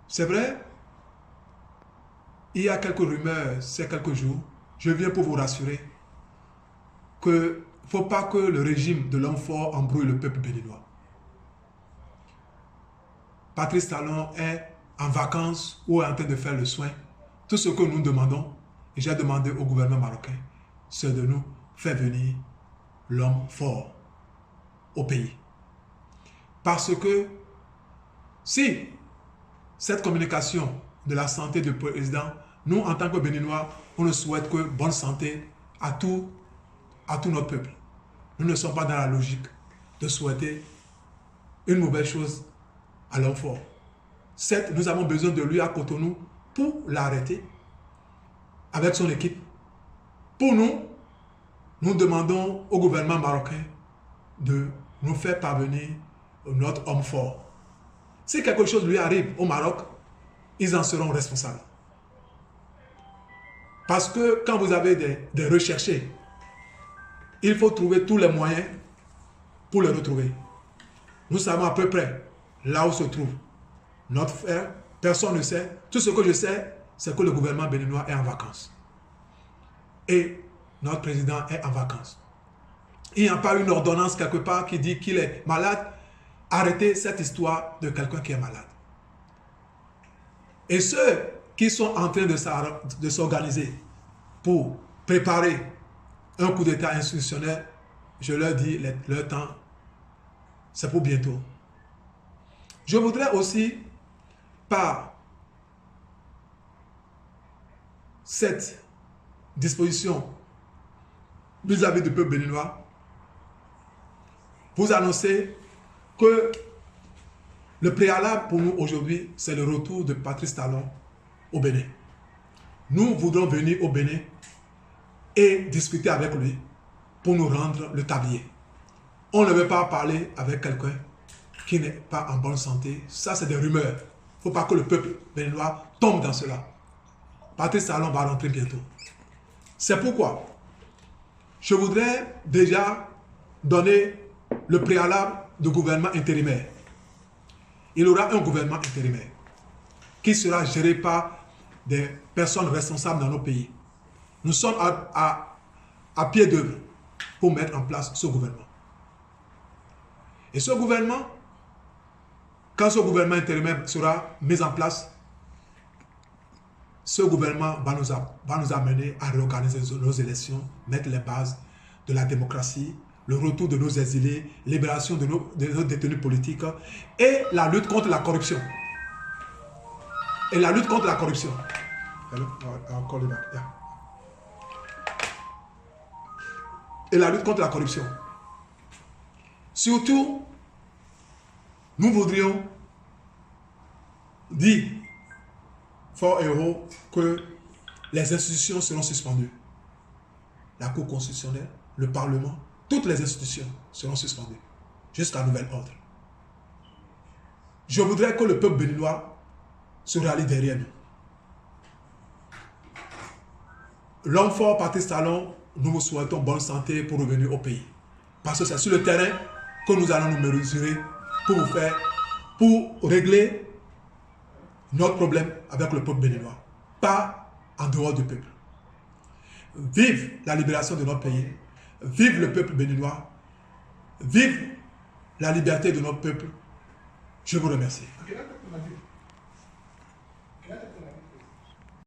C'est vrai, il y a quelques rumeurs ces quelques jours. Je viens pour vous rassurer qu'il ne faut pas que le régime de l'homme fort embrouille le peuple béninois. Patrice Talon est en vacances ou est en train de faire le soin. Tout ce que nous demandons, et j'ai demandé au gouvernement marocain, c'est de nous faire venir l'homme fort au pays. Parce que si cette communication de la santé du président, nous en tant que Béninois, on ne souhaite que bonne santé à tout notre peuple. Nous ne sommes pas dans la logique de souhaiter une mauvaise chose à l'homme fort. Certes, nous avons besoin de lui à Cotonou pour l'arrêter avec son équipe. Pour nous, nous demandons au gouvernement marocain de nous faire parvenir notre homme fort. Si quelque chose lui arrive au Maroc, ils en seront responsables. Parce que quand vous avez des recherchés, il faut trouver tous les moyens pour les retrouver. Nous savons à peu près là où se trouve notre frère. Personne ne sait. Tout ce que je sais, c'est que le gouvernement béninois est en vacances. Et notre président est en vacances. Il n'y a pas une ordonnance quelque part qui dit qu'il est malade. Arrêtez cette histoire de quelqu'un qui est malade. Et ceux qui sont en train de s'organiser pour préparer un coup d'État institutionnel, je leur dis, leur temps, c'est pour bientôt. Je voudrais aussi, par cette disposition vis-à-vis du peuple béninois, vous annoncer que le préalable pour nous aujourd'hui, c'est le retour de Patrice Talon au Bénin. Nous voudrons venir au Bénin et discuter avec lui pour nous rendre le tablier. On ne veut pas parler avec quelqu'un qui n'est pas en bonne santé. Ça, c'est des rumeurs. Il ne faut pas que le peuple béninois tombe dans cela. Patrice Talon va rentrer bientôt. C'est pourquoi je voudrais déjà donner le préalable du gouvernement intérimaire. Il y aura un gouvernement intérimaire qui sera géré par des personnes responsables dans nos pays. Nous sommes à pied d'œuvre pour mettre en place ce gouvernement. Et ce gouvernement, quand ce gouvernement intérimaire sera mis en place, ce gouvernement va nous amener à réorganiser nos élections, mettre les bases de la démocratie, le retour de nos exilés, libération de nos détenus politiques et la lutte contre la corruption. Et la lutte contre la corruption. Et la lutte contre la corruption. Surtout, nous voudrions dire fort et haut que les institutions seront suspendues. La Cour constitutionnelle, le Parlement, toutes les institutions seront suspendues jusqu'à nouvel ordre. Je voudrais que le peuple béninois se rallie derrière nous. L'homme fort, Patrice Talon, nous vous souhaitons bonne santé pour revenir au pays. Parce que c'est sur le terrain que nous allons nous mesurer pour régler notre problème avec le peuple béninois. Pas en dehors du peuple. Vive la libération de notre pays. Vive le peuple béninois. Vive la liberté de notre peuple. Je vous remercie.